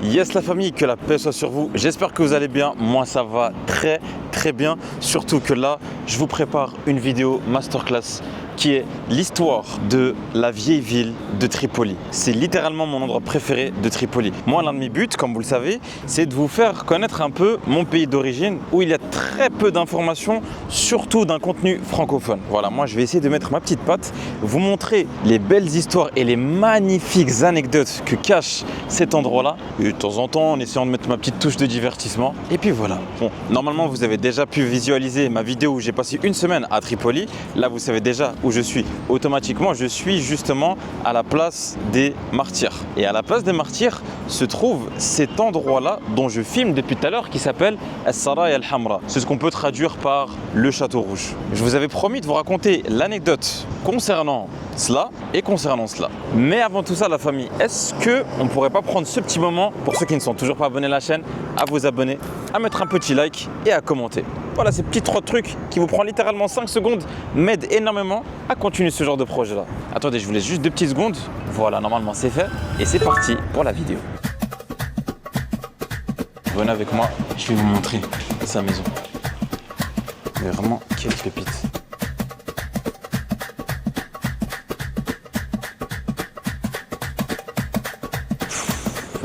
Yes la famille, que la paix soit sur vous. J'espère que vous allez bien. Moi ça va très bien. Surtout que là, je vous prépare une vidéo masterclass qui est l'histoire de la vieille ville de Tripoli. C'est littéralement mon endroit préféré de Tripoli. Moi, l'un de mes buts, comme vous le savez, c'est de vous faire connaître un peu mon pays d'origine où il y a très peu d'informations, surtout d'un contenu francophone. Voilà, moi je vais essayer de mettre ma petite patte, vous montrer les belles histoires et les magnifiques anecdotes que cache cet endroit-là. Et de temps en temps, en essayant de mettre ma petite touche de divertissement. Et puis voilà. Bon, normalement, vous avez déjà pu visualiser ma vidéo où j'ai passé une semaine à Tripoli. Là, vous savez déjà où je suis. Automatiquement, je suis justement à la place des Martyrs. Et à la place des Martyrs se trouve cet endroit-là dont je filme depuis tout à l'heure qui s'appelle As-Saraya Al-Hamra. C'est ce qu'on peut traduire par le Château Rouge. Je vous avais promis de vous raconter l'anecdote concernant cela et concernant cela. Mais avant tout ça, la famille, est-ce qu'on ne pourrait pas prendre ce petit moment, pour ceux qui ne sont toujours pas abonnés à la chaîne, à vous abonner, à mettre un petit like et à commenter. Voilà, ces petits 3 trucs qui vous prend littéralement 5 secondes m'aident énormément à continuer ce genre de projet-là. Attendez, je vous laisse juste 2 petites secondes. Voilà, normalement c'est fait. Et c'est parti pour la vidéo. Venez avec moi, je vais vous montrer sa maison. Mais vraiment, quelle pépite.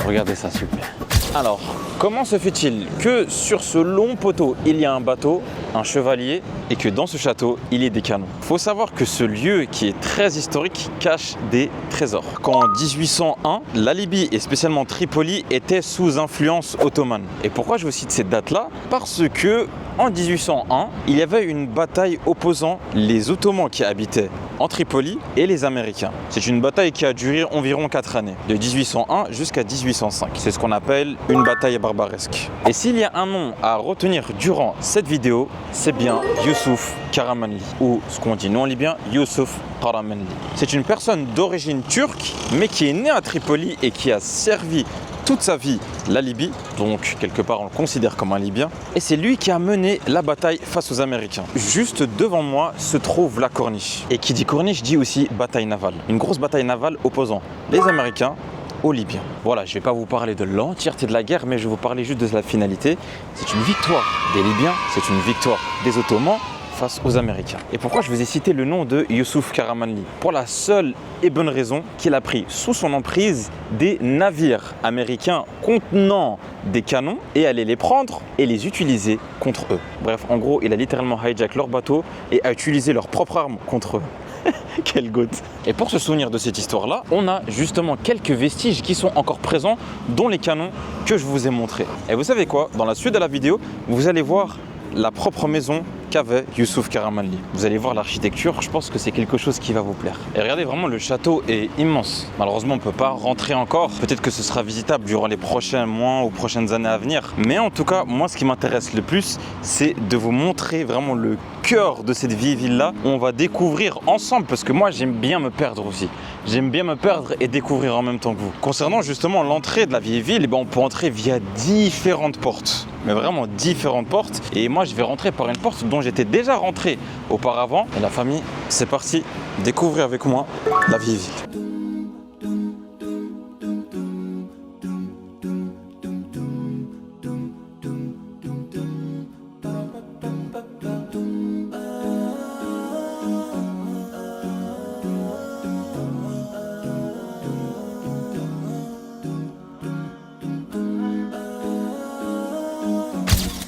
Regardez ça, s'il vous plaît. Alors, comment se fait-il que sur ce long poteau, il y a un bateau, un chevalier et que dans ce château, il y ait des canons? Il faut savoir que ce lieu qui est très historique cache des trésors. Qu'en 1801, la Libye et spécialement Tripoli étaient sous influence ottomane. Et pourquoi je vous cite cette date-là? Parce que en 1801, il y avait une bataille opposant les Ottomans qui habitaient en Tripoli et les Américains. C'est une bataille qui a duré environ 4 années, de 1801 jusqu'à 1805. C'est ce qu'on appelle une bataille barbaresque. Et s'il y a un nom à retenir durant cette vidéo, c'est bien Youssouf Karamanli, ou ce qu'on dit nous en libyen, Youssouf Karamanli. C'est une personne d'origine turque, mais qui est née à Tripoli et qui a servi toute sa vie la Libye, donc quelque part on le considère comme un Libyen, et c'est lui qui a mené la bataille face aux Américains. Juste devant moi se trouve la corniche, et qui dit corniche dit aussi bataille navale, une grosse bataille navale opposant les Américains aux Libyens. Voilà, je ne vais pas vous parler de l'entièreté de la guerre, mais je vais vous parler juste de la finalité. C'est une victoire des Libyens, c'est une victoire des Ottomans face aux Américains. Et pourquoi je vous ai cité le nom de Youssouf Karamanli? Pour la seule et bonne raison qu'il a pris sous son emprise des navires américains contenant des canons et allait les prendre et les utiliser contre eux. Bref, en gros, il a littéralement hijack leur bateau et a utilisé leurs propres armes contre eux. Quelle goutte! Et pour se souvenir de cette histoire-là, on a justement quelques vestiges qui sont encore présents, dont les canons que je vous ai montrés. Et vous savez quoi? Dans la suite de la vidéo, vous allez voir la propre maison qu'avait Youssouf Karamanli. Vous allez voir l'architecture, je pense que c'est quelque chose qui va vous plaire. Et regardez, vraiment, le château est immense. Malheureusement, on ne peut pas rentrer encore. Peut-être que ce sera visitable durant les prochains mois ou prochaines années à venir. Mais en tout cas, moi, ce qui m'intéresse le plus, c'est de vous montrer vraiment le cœur de cette vieille ville-là. On va découvrir ensemble, parce que moi, j'aime bien me perdre aussi. J'aime bien me perdre et découvrir en même temps que vous. Concernant justement l'entrée de la vieille ville, on peut entrer via différentes portes. Mais vraiment différentes portes. Et moi, je vais rentrer par une porte dont j'étais déjà rentré auparavant. Et la famille, c'est parti, découvrez avec moi la vieille ville.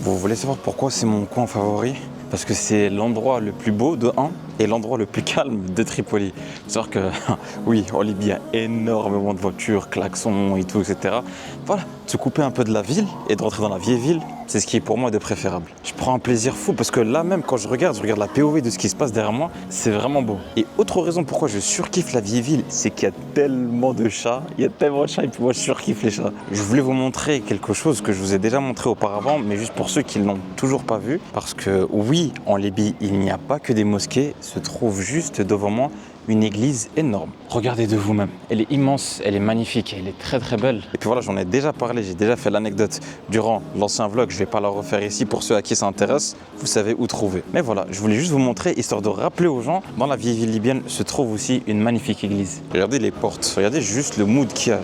Vous voulez savoir pourquoi c'est mon coin favori? Parce que c'est l'endroit le plus beau de 1 et l'endroit le plus calme de Tripoli. C'est-à-dire que, oui, en Libye, il y a énormément de voitures, klaxons et tout, etc. Voilà, de se couper un peu de la ville et de rentrer dans la vieille ville, c'est ce qui est pour moi de préférable. Je prends un plaisir fou parce que là même, quand je regarde la POV de ce qui se passe derrière moi, c'est vraiment beau. Et autre raison pourquoi je surkiffe la vieille ville, c'est qu'il y a tellement de chats, il y a tellement de chats et puis moi je surkiffe les chats. Je voulais vous montrer quelque chose que je vous ai déjà montré auparavant, mais juste pour ceux qui ne l'ont toujours pas vu, parce que oui, en Libye, il n'y a pas que des mosquées, se trouve juste devant moi une église énorme. Regardez de vous-même. Elle est immense, elle est magnifique, elle est très belle. Et puis voilà, j'en ai déjà parlé, j'ai déjà fait l'anecdote durant l'ancien vlog. Je ne vais pas la refaire ici pour ceux à qui ça intéresse. Vous savez où trouver. Mais voilà, je voulais juste vous montrer, histoire de rappeler aux gens, dans la vieille ville libyenne se trouve aussi une magnifique église. Regardez les portes, regardez juste le mood qu'il y a.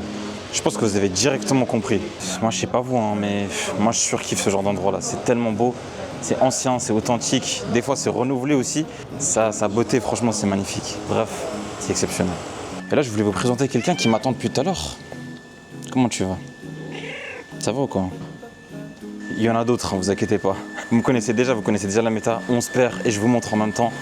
Je pense que vous avez directement compris. Moi, je sais pas vous, hein, mais moi, je surkiffe ce genre d'endroit-là. C'est tellement beau, c'est ancien, c'est authentique. Des fois, c'est renouvelé aussi. Sa beauté, franchement, c'est magnifique. Bref, c'est exceptionnel. Et là, je voulais vous présenter quelqu'un qui m'attend depuis tout à l'heure. Comment tu vas? Ça va ou quoi? Il y en a d'autres, hein, vous inquiétez pas. Vous me connaissez déjà, vous connaissez déjà la méta. On se perd et je vous montre en même temps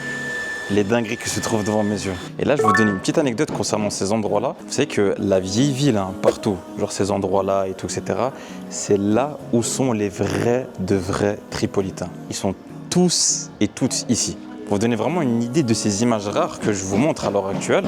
les dingueries qui se trouvent devant mes yeux. Et là, je vais vous donner une petite anecdote concernant ces endroits-là. Vous savez que la vieille ville, hein, partout, genre ces endroits-là et tout, etc., c'est là où sont les vrais de vrais Tripolitains. Ils sont tous et toutes ici. Pour vous donner vraiment une idée de ces images rares que je vous montre à l'heure actuelle,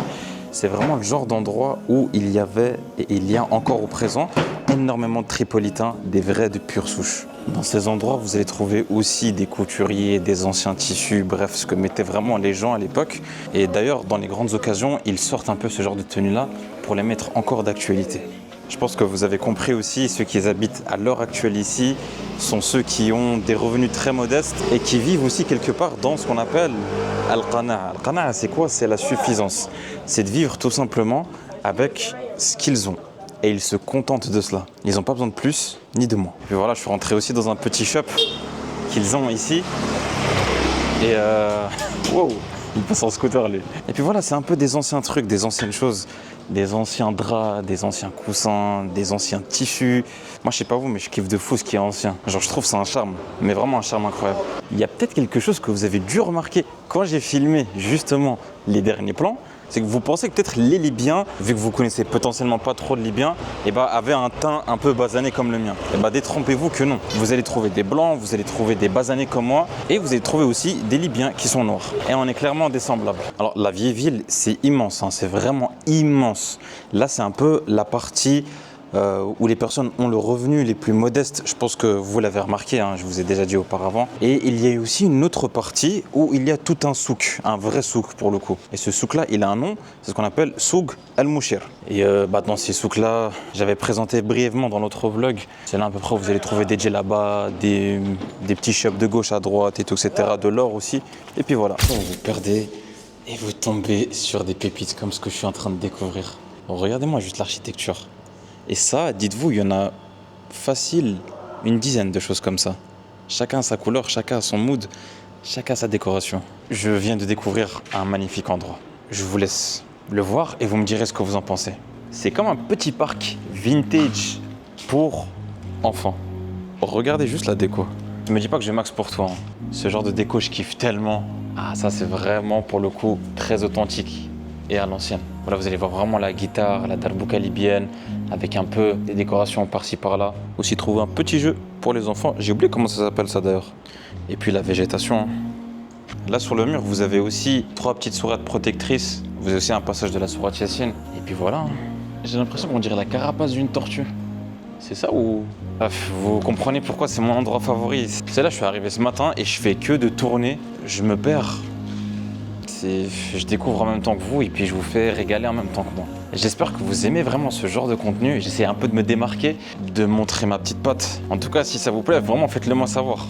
c'est vraiment le genre d'endroit où il y avait et il y a encore au présent énormément de Tripolitains, des vrais de pure souche. Dans ces endroits, vous allez trouver aussi des couturiers, des anciens tissus, bref, ce que mettaient vraiment les gens à l'époque. Et d'ailleurs, dans les grandes occasions, ils sortent un peu ce genre de tenue-là pour les mettre encore d'actualité. Je pense que vous avez compris aussi, ceux qui habitent à l'heure actuelle ici sont ceux qui ont des revenus très modestes et qui vivent aussi quelque part dans ce qu'on appelle Al-Qana'a. Al-Qana'a, c'est quoi? C'est la suffisance. C'est de vivre tout simplement avec ce qu'ils ont. Et ils se contentent de cela. Ils n'ont pas besoin de plus, ni de moins. Et puis voilà, je suis rentré aussi dans un petit shop qu'ils ont ici. Et wow, il passe en scooter lui. Et puis voilà, c'est un peu des anciens trucs, des anciennes choses. Des anciens draps, des anciens coussins, des anciens tissus. Moi, je sais pas vous, mais je kiffe de fou ce qui est ancien. Genre, je trouve ça un charme, mais vraiment un charme incroyable. Il y a peut-être quelque chose que vous avez dû remarquer quand j'ai filmé justement les derniers plans. C'est que vous pensez que peut-être les Libyens, vu que vous connaissez potentiellement pas trop de Libyens, avaient un teint un peu basané comme le mien. Détrompez-vous que non. Vous allez trouver des blancs, vous allez trouver des basanés comme moi, et vous allez trouver aussi des Libyens qui sont noirs. Et on est clairement des semblables. Alors la vieille ville, c'est immense, hein, c'est vraiment immense. Là, c'est un peu la partie où les personnes ont le revenu les plus modestes. Je pense que vous l'avez remarqué, hein, je vous ai déjà dit auparavant. Et il y a aussi une autre partie où il y a tout un souk, un vrai souk pour le coup. Et ce souk-là, il a un nom, c'est ce qu'on appelle souk al-Mouchir. Et dans ces souks-là, j'avais présenté brièvement dans l'autre vlog. C'est là à peu près où vous allez trouver des djellabas, des petits shops de gauche à droite et tout, etc. De l'or aussi. Et puis voilà, vous vous perdez et vous tombez sur des pépites comme ce que je suis en train de découvrir. Bon, regardez-moi juste l'architecture. Et ça, dites-vous, il y en a facile une dizaine de choses comme ça. Chacun a sa couleur, chacun a son mood, chacun a sa décoration. Je viens de découvrir un magnifique endroit. Je vous laisse le voir et vous me direz ce que vous en pensez. C'est comme un petit parc vintage pour enfants. Regardez juste la déco. Je me dis pas que je max pour toi. Hein. Ce genre de déco, je kiffe tellement. Ah, ça c'est vraiment pour le coup très authentique et à l'ancienne. Voilà, vous allez voir vraiment la guitare, la darbouka libyenne, avec un peu des décorations par-ci par-là. Aussi trouver un petit jeu pour les enfants. J'ai oublié comment ça s'appelle ça d'ailleurs. Et puis la végétation. Là sur le mur, vous avez aussi 3 petites sourates protectrices. Vous avez aussi un passage de la sourate Yassine. Et puis voilà. J'ai l'impression qu'on dirait la carapace d'une tortue. C'est ça ou... Bref, vous comprenez pourquoi c'est mon endroit favori. C'est là, je suis arrivé ce matin et je fais que de tourner. Je me perds. Je découvre en même temps que vous et puis je vous fais régaler en même temps que moi. J'espère que vous aimez vraiment ce genre de contenu. J'essaie un peu de me démarquer, de montrer ma petite patte. En tout cas, si ça vous plaît, vraiment faites-le moi savoir.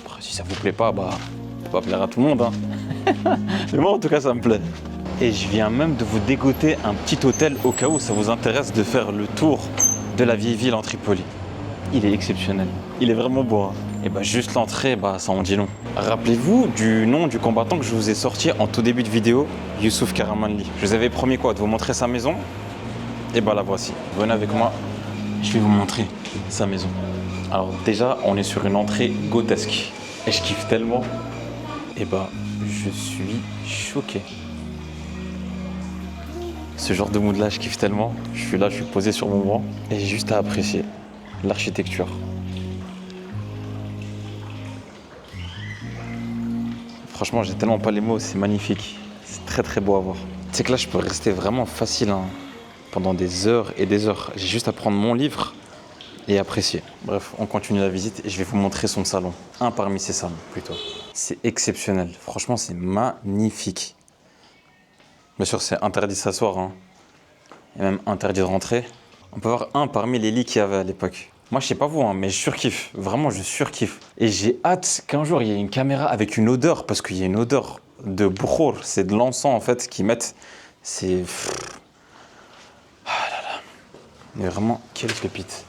Après, si ça vous plaît pas, ça peut pas plaire à tout le monde. Hein. Mais moi, en tout cas, ça me plaît. Et je viens même de vous dégoter un petit hôtel au cas où ça vous intéresse de faire le tour de la vieille ville en Tripoli. Il est exceptionnel. Il est vraiment beau. Hein. Et juste l'entrée, ça en dit long. Rappelez-vous du nom du combattant que je vous ai sorti en tout début de vidéo, Youssouf Karamanli. Je vous avais promis quoi? De vous montrer sa maison. Et la voici. Venez avec moi, je vais vous montrer sa maison. Alors déjà, on est sur une entrée grotesque. Et je kiffe tellement. Je suis choqué. Ce genre de mood là, je kiffe tellement. Je suis là, je suis posé sur mon banc. Et j'ai juste à apprécier l'architecture. Franchement, j'ai tellement pas les mots, c'est magnifique. C'est très très beau à voir. Tu sais que là, je peux rester vraiment facile hein, pendant des heures et des heures. J'ai juste à prendre mon livre et apprécier. Bref, on continue la visite et je vais vous montrer son salon. Un parmi ses salons, plutôt. C'est exceptionnel. Franchement, c'est magnifique. Bien sûr, c'est interdit de s'asseoir. Hein. Et même interdit de rentrer. On peut voir un parmi les lits qu'il y avait à l'époque. Moi, je sais pas vous, hein, mais je surkiffe. Vraiment, je surkiffe. Et j'ai hâte qu'un jour, il y ait une caméra avec une odeur, parce qu'il y a une odeur de bouchour. C'est de l'encens, en fait, qu'ils mettent. C'est... Ah là là. Mais vraiment, quelle pépite.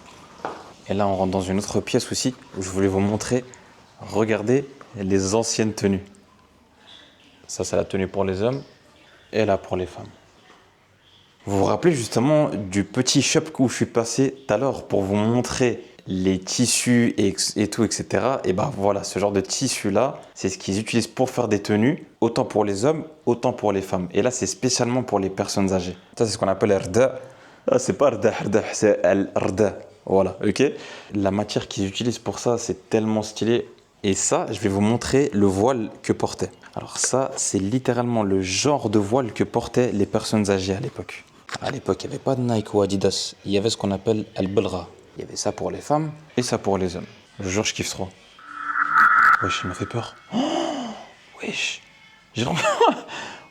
Et là, on rentre dans une autre pièce aussi où je voulais vous montrer. Regardez les anciennes tenues. Ça, c'est la tenue pour les hommes et là pour les femmes. Vous vous rappelez justement du petit shop où je suis passé tout à l'heure pour vous montrer les tissus et tout, etc. Et ben voilà, ce genre de tissu-là, c'est ce qu'ils utilisent pour faire des tenues, autant pour les hommes, autant pour les femmes. Et là, c'est spécialement pour les personnes âgées. Ça, c'est ce qu'on appelle rda. Ah, c'est pas rda, c'est al-rda. Voilà, ok. La matière qu'ils utilisent pour ça, c'est tellement stylé. Et ça, je vais vous montrer le voile que portaient. Alors ça, c'est littéralement le genre de voile que portaient les personnes âgées à l'époque. À l'époque, il n'y avait pas de Nike ou Adidas. Il y avait ce qu'on appelle al-balgha. Il y avait ça pour les femmes et ça pour les hommes. Je jure, je kiffe trop. Wesh, il m'a fait peur. Oh, wesh.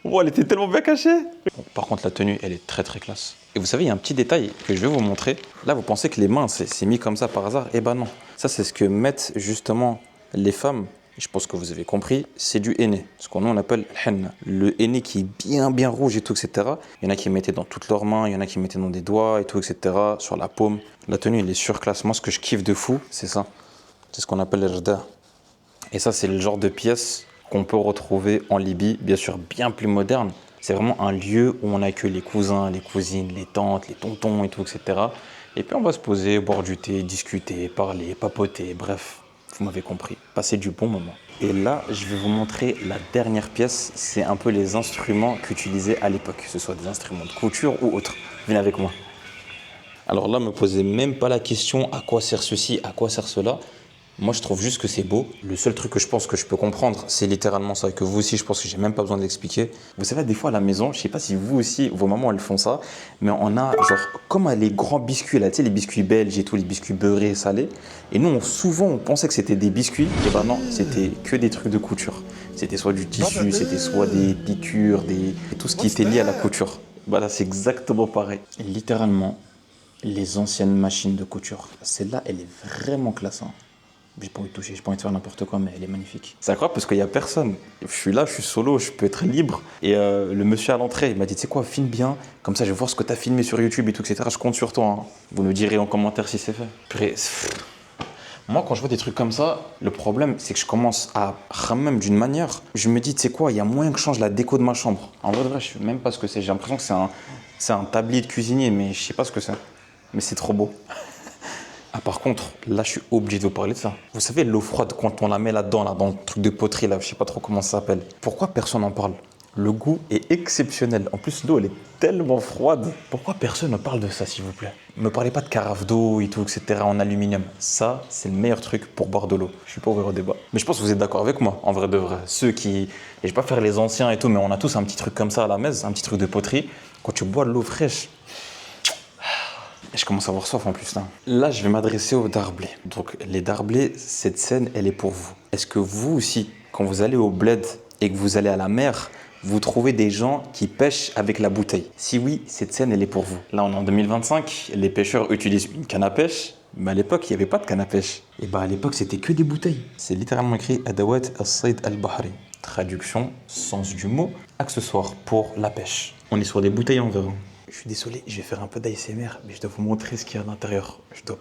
Oh, elle était tellement bien cachée. Bon, par contre, la tenue, elle est très très classe. Et vous savez, il y a un petit détail que je vais vous montrer. Là, vous pensez que les mains, c'est mis comme ça par hasard. Eh ben non. Ça, c'est ce que mettent justement les femmes. Je pense que vous avez compris, c'est du henné. Ce qu'on appelle le henna. Le henné qui est bien rouge et tout, etc. Il y en a qui mettaient dans toutes leurs mains, il y en a qui mettaient dans des doigts et tout, etc. Sur la paume. La tenue, elle est surclasse. Moi, ce que je kiffe de fou, c'est ça. C'est ce qu'on appelle le rda. Et ça, c'est le genre de pièce qu'on peut retrouver en Libye, bien sûr bien plus moderne. C'est vraiment un lieu où on accueille les cousins, les cousines, les tantes, les tontons et tout, etc. Et puis on va se poser, boire du thé, discuter, parler, papoter, bref, vous m'avez compris, passer du bon moment. Et là, je vais vous montrer la dernière pièce, c'est un peu les instruments qu'utilisaient à l'époque, que ce soit des instruments de couture ou autres. Venez avec moi. Alors là, ne me posez même pas la question à quoi sert ceci, à quoi sert cela. Moi, je trouve juste que c'est beau. Le seul truc que je pense que je peux comprendre, c'est littéralement ça. Et que vous aussi, je pense que j'ai même pas besoin de l'expliquer. Vous savez, des fois à la maison, je sais pas si vous aussi, vos mamans, elles font ça, mais on a genre, comme les grands biscuits là, tu sais, les biscuits belges et tout, les biscuits beurrés, salés. Et nous, souvent, on pensait que c'était des biscuits. Et ben non, c'était que des trucs de couture. C'était soit du tissu, c'était soit des piqûres, tout ce qui était lié à la couture. Voilà, c'est exactement pareil. Et littéralement, les anciennes machines de couture. Celle-là, elle est vraiment classe. Hein. J'ai pas envie de toucher, j'ai pas envie de faire n'importe quoi, mais elle est magnifique. C'est incroyable parce qu'il y a personne. Je suis là, je suis solo, je peux être libre. Et le monsieur à l'entrée, il m'a dit, tu sais quoi, filme bien. Comme ça, je vais voir ce que tu as filmé sur YouTube et tout, etc. Je compte sur toi. Hein. Vous me direz en commentaire si c'est fait. Purée, moi, quand je vois des trucs comme ça, le problème, c'est que je commence à même d'une manière. Je me dis, tu sais quoi, il y a moyen que je change la déco de ma chambre. En vrai, je sais même pas ce que c'est. J'ai l'impression que c'est un tablier de cuisinier, mais je sais pas ce que c'est. Mais c'est trop beau. Ah, par contre, là, je suis obligé de vous parler de ça. Vous savez, l'eau froide, quand on la met là-dedans, là, dans le truc de poterie, là, je sais pas trop comment ça s'appelle. Pourquoi personne n'en parle? Le goût est exceptionnel. En plus, l'eau, elle est tellement froide. Pourquoi personne ne parle de ça, s'il vous plaît? Ne me parlez pas de carafe d'eau et tout, etc., en aluminium. Ça, c'est le meilleur truc pour boire de l'eau. Je suis pas ouvert au débat. Mais je pense que vous êtes d'accord avec moi, en vrai de vrai. Ceux qui... Et je vais pas faire les anciens et tout, mais on a tous un petit truc comme ça à la maison, un petit truc de poterie. Quand tu bois de l'eau fraîche... Et je commence à avoir soif en plus là. Là, je vais m'adresser aux darblés. Donc, les darblés, cette scène, elle est pour vous. Est-ce que vous aussi, quand vous allez au bled et que vous allez à la mer, vous trouvez des gens qui pêchent avec la bouteille? Si oui, cette scène, elle est pour vous. Là, on est en 2025, les pêcheurs utilisent une canne à pêche. Mais à l'époque, il n'y avait pas de canne à pêche. Et bah, à l'époque, c'était que des bouteilles. C'est littéralement écrit Adawat al-Sayd al-Bahri. Traduction, sens du mot, accessoire pour la pêche. On est sur des bouteilles en verre. Je suis désolé, je vais faire un peu d'ASMR, mais je dois vous montrer ce qu'il y a à l'intérieur. Je dois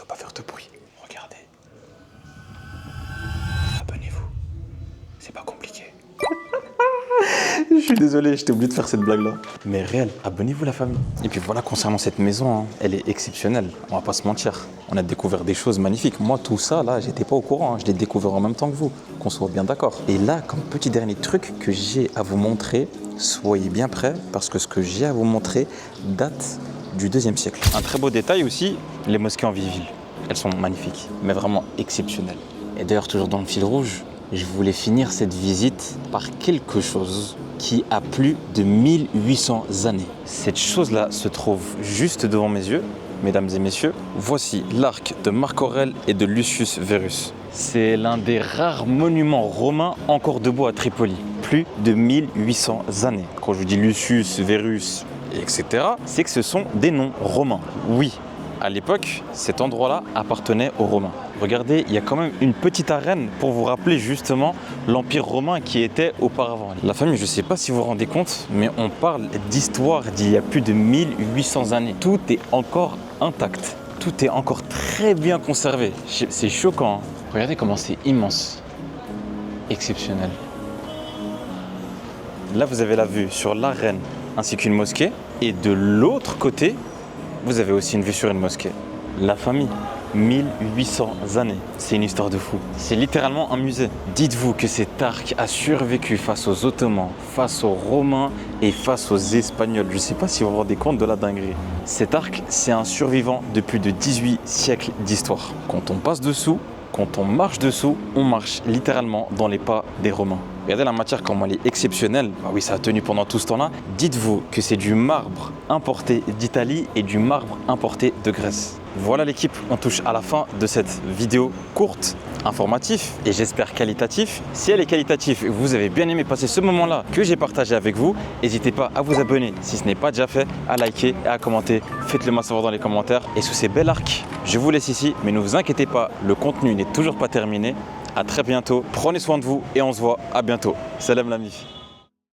pas faire de bruit. Regardez. Abonnez-vous. C'est pas compliqué. Je suis désolé, j'étais obligé de faire cette blague-là. Mais réel, abonnez-vous la famille. Et puis voilà, concernant cette maison, hein, elle est exceptionnelle. On va pas se mentir. On a découvert des choses magnifiques. Moi, tout ça, là, j'étais pas au courant. Hein. Je l'ai découvert en même temps que vous. Qu'on soit bien d'accord. Et là, comme petit dernier truc que j'ai à vous montrer, soyez bien prêts parce que ce que j'ai à vous montrer date du 2e siècle. Un très beau détail aussi, les mosquées en Viville. Elles sont magnifiques, mais vraiment exceptionnelles. Et d'ailleurs, toujours dans le fil rouge, je voulais finir cette visite par quelque chose qui a plus de 1800 années. Cette chose-là se trouve juste devant mes yeux, mesdames et messieurs. Voici l'arc de Marc Aurèle et de Lucius Verus. C'est l'un des rares monuments romains encore debout à Tripoli. Plus de 1800 années. Quand je vous dis Lucius, Verus, etc., c'est que ce sont des noms romains. Oui, à l'époque, cet endroit-là appartenait aux Romains. regardez, il y a quand même une petite arène pour vous rappeler justement l'Empire romain qui était auparavant. La famille, je ne sais pas si vous vous rendez compte, mais on parle d'histoire d'il y a plus de 1800 années. Tout est encore intact. Tout est encore très bien conservé. C'est choquant. Hein. Regardez comment c'est immense. Exceptionnel. Là, vous avez la vue sur l'arène ainsi qu'une mosquée. Et de l'autre côté, vous avez aussi une vue sur une mosquée. La famille, 1800 années. C'est une histoire de fou. C'est littéralement un musée. Dites-vous que cet arc a survécu face aux Ottomans, face aux Romains et face aux Espagnols. Je ne sais pas si vous vous rendez compte de la dinguerie. Cet arc, c'est un survivant de plus de 18 siècles d'histoire. Quand on passe dessous, quand on marche dessous, on marche littéralement dans les pas des Romains. Regardez la matière comme elle est exceptionnelle. Ah oui, ça a tenu pendant tout ce temps-là. Dites-vous que c'est du marbre importé d'Italie et du marbre importé de Grèce. Voilà l'équipe, on touche à la fin de cette vidéo courte, informative et j'espère qualitative. Si elle est qualitative et que vous avez bien aimé passer ce moment-là que j'ai partagé avec vous, n'hésitez pas à vous abonner si ce n'est pas déjà fait, à liker et à commenter. Faites-le moi savoir dans les commentaires. Et sous ces belles arcs, je vous laisse ici, mais ne vous inquiétez pas, le contenu n'est toujours pas terminé. À très bientôt, prenez soin de vous et on se voit à bientôt. Salam la mif.